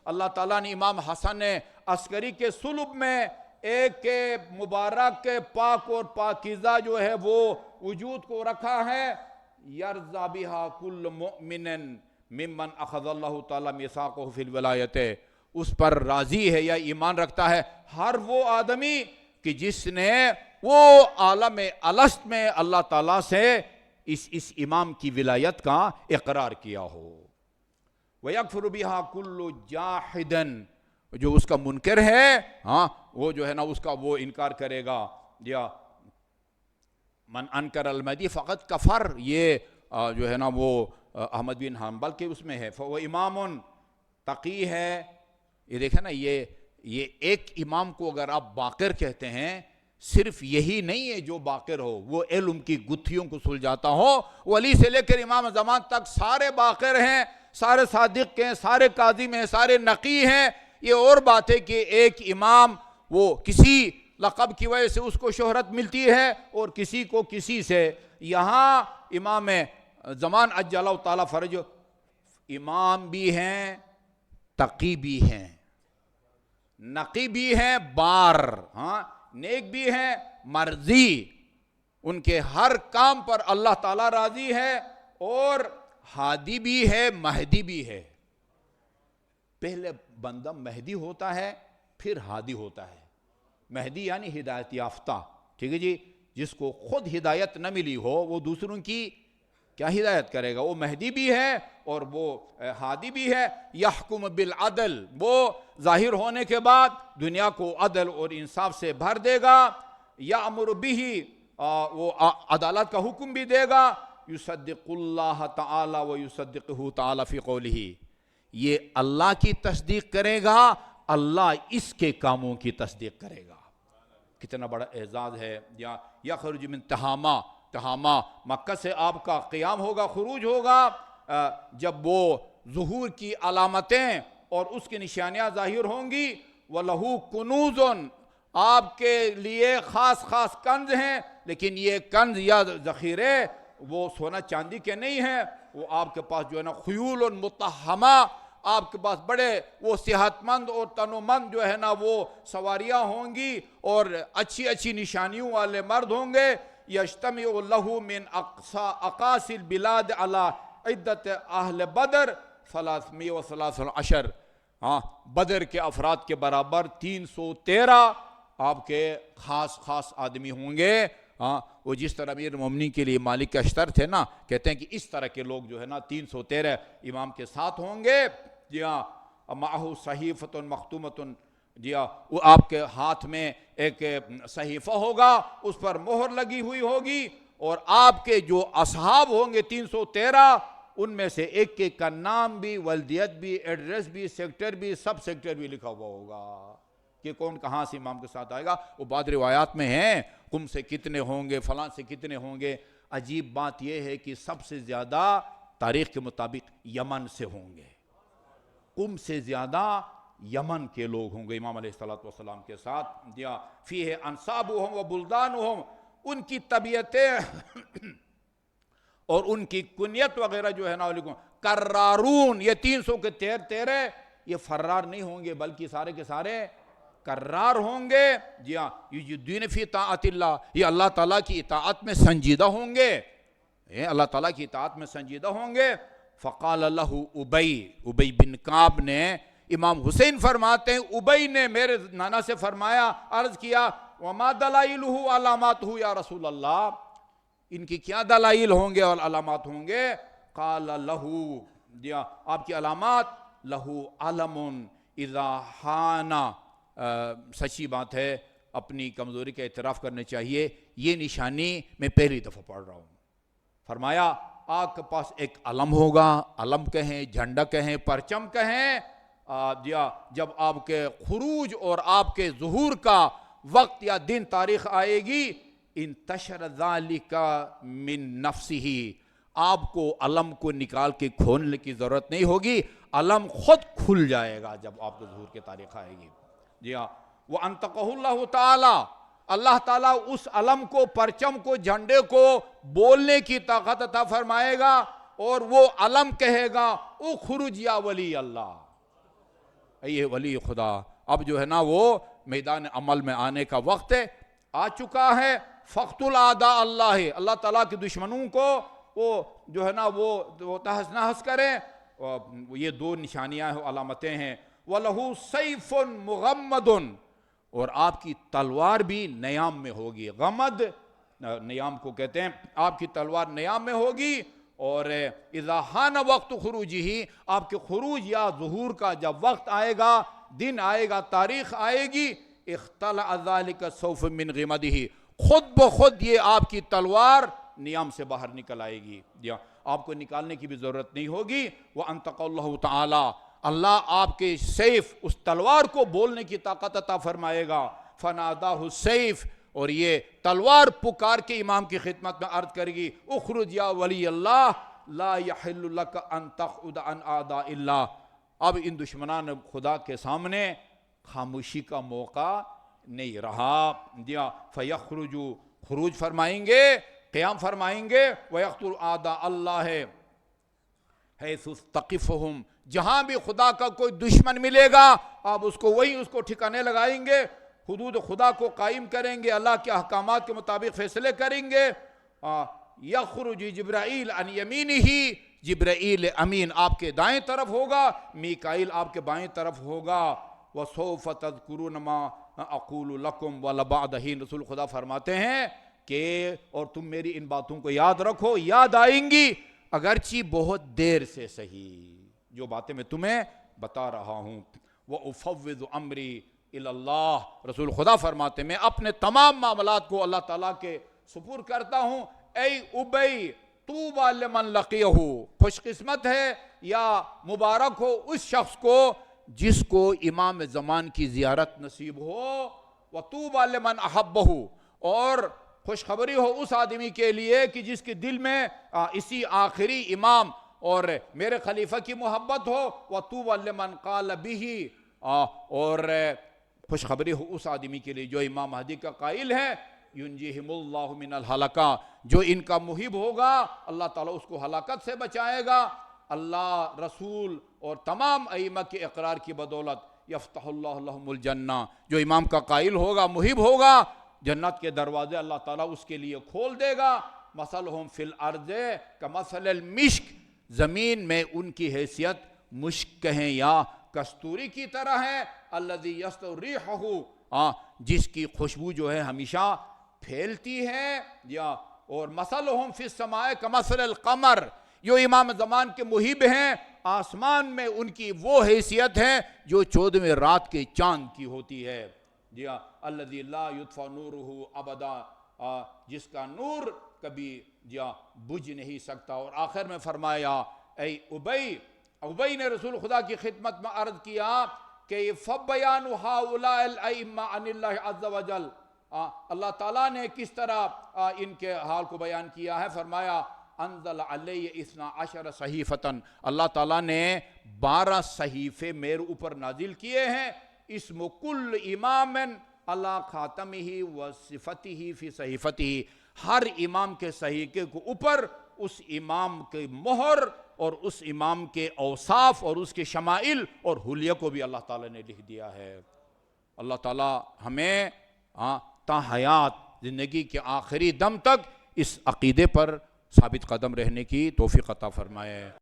अल्लाह ताला ने इमाम हसन अस्करी के सुलब में एक के मुबारक के पाक और पाकीज़ा जो है वो वजूद को रखा है। यर्ज़ा बिहा कुल्लु मुमिनिन मिम्मन अख़ज़ल्लाहु ताला मिसाक़हु फिल वलायत, उस पर राजी है या ईमान रखता है हर वो आदमी कि जिसने वो आलम अलस्त में अल्लाह ताला से इस इमाम की विलायत का इकरार किया हो। वयकफुरु बिहा कुल्लु जाहिदन, जो उसका मुनकर है, हाँ, वो जो है ना उसका वो इनकार करेगा। या मन अनकर अल महदी फ़क़त कफ़र, ये जो है ना वो अहमद बिन हम्बल के उसमें है। वो इमामुन तकी है। ये देखे ना, ये एक इमाम को अगर आप बाक़िर कहते हैं, सिर्फ यही नहीं है जो बाक़िर हो, वो इल्म की गुत्थियों को सुलझाता हो। वली से लेकर इमाम ज़मान तक सारे बाक़िर हैं, सारे सादिक हैं, सारे काज़िम हैं, सारे नकी हैं। ये और बात है कि एक इमाम वो किसी लक़ब की वजह से उसको शोहरत मिलती है और किसी को किसी से। यहाँ इमाम ज़मान अज्जलहु ताला फ़रज इमाम भी हैं, तकी भी हैं, नकी भी हैं, बार, हाँ, नेक भी हैं, मर्जी, उनके हर काम पर अल्लाह ताला राजी है। और हादी भी है, महदी भी है। पहले बंदा महदी होता है, फिर हादी होता है। महदी यानी हिदायत याफ्ता, ठीक है जी, जिसको खुद हिदायत न मिली हो वो दूसरों की क्या हिदायत करेगा, वो महदी भी है और वो हादी भी है। यहकुम बिल अदल, वो जाहिर होने के बाद दुनिया को अदल और इंसाफ से भर देगा। यामुर बिही, वो अदालत का हुक्म भी देगा। युसद्दिकुल्लाह ताला व युसद्दिकुहु ताला फी कौलिही, ये अल्लाह की तस्दीक करेगा, अल्लाह इसके कामों की तस्दीक करेगा। कितना बड़ा एजाज है। या यखरुज मिन तहामा, तहामा मक्का से आपका क़ियाम होगा, खुरूज होगा, जब वो ज़ुहूर की अलामतें और उसकी निशानियाँ ज़ाहिर होंगी। वलहू कुनूज़ुन, आपके लिए ख़ास ख़ास कंज हैं, लेकिन ये कंज या ज़ख़ीरे वो सोना चांदी के नहीं हैं। वो आपके पास जो है ना खुयूल और मुतहमा, आपके पास बड़े वो सेहतमंद और तनोमंद जो है ना वो सवारियाँ होंगी और अच्छी अच्छी निशानियों वाले मर्द होंगे। यज्तमिउ लहू मिन अक़सा अक़ासिल बिलाद अला इद्दत अहल बदर सलासमिया व सलासल अशर, हाँ, बदर के अफराद के बराबर 313 आपके ख़ास ख़ास आदमी होंगे। हाँ, वो जिस तरह अमीर मोमिनीन के लिए मालिक अश्तर थे ना, कहते हैं कि इस तरह के लोग जो है ना 313 इमाम के साथ होंगे। जी हाँ, माहू सहीफ़तुन मख्तूमतुन, जी हाँ, वो आपके हाथ में एक सहीफ़ा होगा, उस पर मोहर लगी हुई होगी और आपके जो असहाब होंगे 313, उनमें से एक एक का नाम भी, वल्दियत भी, एड्रेस भी, सेक्टर भी, सब सेक्टर भी लिखा हुआ होगा कि कौन कहाँ से इमाम के साथ आएगा। वो बाद रिवायात में हैं, कुम से कितने होंगे, फलां से कितने होंगे। अजीब बात यह है कि सबसे ज़्यादा तारीख़ के मुताबिक यमन से होंगे, कुम से ज़्यादा यमन के लोग होंगे इमाम अलैहिस्सलातु वस्सलाम के साथ। या फ़ीह अंसाबुहुम व बुल्दानुहुम, उनकी तबीयतें और उनकी कुनियत वगैरह जो है ना, कर्रारून, ये 300 के 13 ये फर्रार नहीं होंगे बल्कि सारे के सारे कर्रार होंगे। जी हाँ, युजुद्दीन फी ताअतिल्लाह, ये अल्लाह ताला की इताअत में संजीदा होंगे, अल्लाह ताला की इताअत में संजीदा होंगे। फ़क़ाल लहू उबई बिन काब ने, इमाम हुसैन फरमाते हैं उबई ने मेरे नाना से फरमाया, अर्ज़ किया, वमा दलाइलुहु अलामातुहु या रसूल अल्लाह, इनकी क्या दलाइल होंगे और अलामात होंगे। क़ाल लहू, दिया आपकी अलामात, लहू अलमुन इज़ा हाना, सच्ची बात है, अपनी कमज़ोरी का एतराफ़ करने चाहिए। ये निशानी मैं पहली दफ़ा पढ़ रहा हूँ। फरमाया आपके पास एक अलम होगा, अलम कहें, झंडा कहें, परचम कहें, या जब आपके खुरूज और आपके ज़ुहूर का वक्त या दिन तारीख़ आएगी, इन तशर ज़ालिका मिन नफ्सिही, आपको अलम को निकाल के खोलने की ज़रूरत नहीं होगी, अलम खुद खुल जाएगा जब आपके ज़ुहूर की तारीख़ आएगी। जी हाँ, वह अंतक़हुल्लाहु ताला, अल्लाह ताला उस अलम को, परचम को, झंडे को बोलने की ताकत अता फरमाएगा और वो अलम कहेगा उखरुज या वली अल्लाह, ये वली खुदा अब जो है ना वो मैदान अमल में आने का वक्त आ चुका है। फ़ख्तुल आदा अल्लाह है, अल्लाह ताला के दुश्मनों को वो जो है ना वो तहस नहस करें। ये दो निशानियाँ हैं, अलामतें हैं। वलहू सैफ़ुन मुगम्मदुन, और आपकी तलवार भी नयाम में होगी। गमद नयाम को कहते हैं, आपकी तलवार नयाम में होगी। और इज़ा हान वक्त खुरूज ही, आपके खुरूज या ज़ुहूर का जब वक्त आएगा, दिन आएगा, तारीख आएगी, इख्तला ज़ालिका सौफ मिन गिमदिही, खुद ब खुद ये आपकी तलवार नियाम से बाहर निकल आएगी। या आपको निकालने की भी ज़रूरत नहीं होगी। व अंतक़ल्लाहु तआला, अल्लाह आपके सैफ उस तलवार को बोलने की ताकत अता फरमाएगा। फनादाहु सैफ, और ये तलवार पुकार के इमाम की खिदमत में अर्ज करेगी, उखरुज या वली अल्लाह ला यहिल्लु लक अन तखउद अन आदा इल्लाह। अब इन दुश्मनान खुदा के सामने खामोशी का मौका नहीं रहा। दिया फयखरुजु, खुरूज फरमाएंगे, क़याम फरमाएंगे। वयख्तुल आदा अल्लाह है हैसुस्तक़िफ़हुम, जहाँ भी खुदा का कोई दुश्मन मिलेगा आप उसको वहीं उसको ठिकाने लगाएंगे, हुदूद खुदा को कायम करेंगे, अल्लाह के अहकामात के मुताबिक फ़ैसले करेंगे। यखरुज जिब्राईल अन यमीनिही, जिब्राईल अमीन आपके दाएं तरफ होगा, मीकाईल आपके बाएं तरफ होगा। व सौफ तज़कुरून मा अक़ूलु लकुम व बअद ही, रसूल खुदा फरमाते हैं कि और तुम मेरी इन बातों को याद रखो, याद आएंगी अगरची बहुत देर से सही, जो बातें मैं तुम्हें बता रहा हूँ। व उफ़व्विज़ु अम्री इल्लल्लाह, रसूल खुदा फरमाते मैं अपने तमाम मामलात को अल्लाह ताला के सुपुर्द करता हूँ। ऐ उबई तूबा लिमन लक़ियहु, खुशकिस्मत है या मुबारक हो उस शख्स को जिसको इमाम ज़मान की ज़ियारत नसीब हो। व तूबा लिमन अहब्बहु, और खुशखबरी हो उस आदमी के लिए कि जिसके दिल में इसी आखिरी इमाम और मेरे खलीफा की मोहब्बत हो। व तूबा लिमन क़ाल बिही, और खुशखबरी हो उस आदमी के लिए जो इमाम महदी का कायल है। युनजिहिमुल्लाहु मिनल हलका, जो इनका मुहिब होगा अल्लाह ताला उसको हलाकत से बचाएगा। अल्लाह, रसूल और तमाम अइम्मा के इकरार की बदौलत यफ्तहुल्लाहु लहुमुल जन्ना, जो इमाम का कायल होगा, मुहिब होगा, जन्नत के दरवाजे अल्लाह ताला उसके लिए खोल देगा। मसलहुम फिल अर्ज़े कमसलिल मिश्क, ज़मीन में उनकी हैसियत मुश्क कहें या कस्तूरी की तरह है। अल्लज़ी यस्तरिहु, जिसकी खुशबू जो है हमेशा फैलती है। या और मसलहुम फिस समाए कमसलिल क़मर, जो इमाम ज़मान के मुहिब हैं, आसमान में उनकी वो हैसियत है जो 14वें रात के चांद की होती है। जी हाँ, अल्लज़ी ला युत्फ़ा नूरुहु अबदा, जिसका नूर कभी बुझ नहीं सकता। और आखिर में फरमाया, ऐ उबई, उबई ने रसूल खुदा की खिदमत में अर्ज किया कि फ़बयानु हाउलाइल अइम्मा अनिल्लाहि अज़्ज़ा वजल, अल्लाह ताला ने किस तरह इनके हाल को बयान किया है। फरमाया अंज़ल अलैहि इस्ना अशर सहीफ़तन, अल्लाह ताला ने 12 सहीफ़े मेरे ऊपर नाजिल किए हैं। इस्मु कुल्ल इमामन अला खातमिही व सिफ़तिही फ़ी सहीफ़तिही, हर इमाम के सहीफ़े के ऊपर उस इमाम के मोहर और उस इमाम के औसाफ और उसके शमाइल और हुलिया को भी अल्लाह ताला ने लिख दिया है। अल्लाह ताला हमें ता हयात ज़िंदगी के आखिरी दम तक इस अक़ीदे पर साबित कदम रहने की तौफ़ीक़ अता फ़रमाए।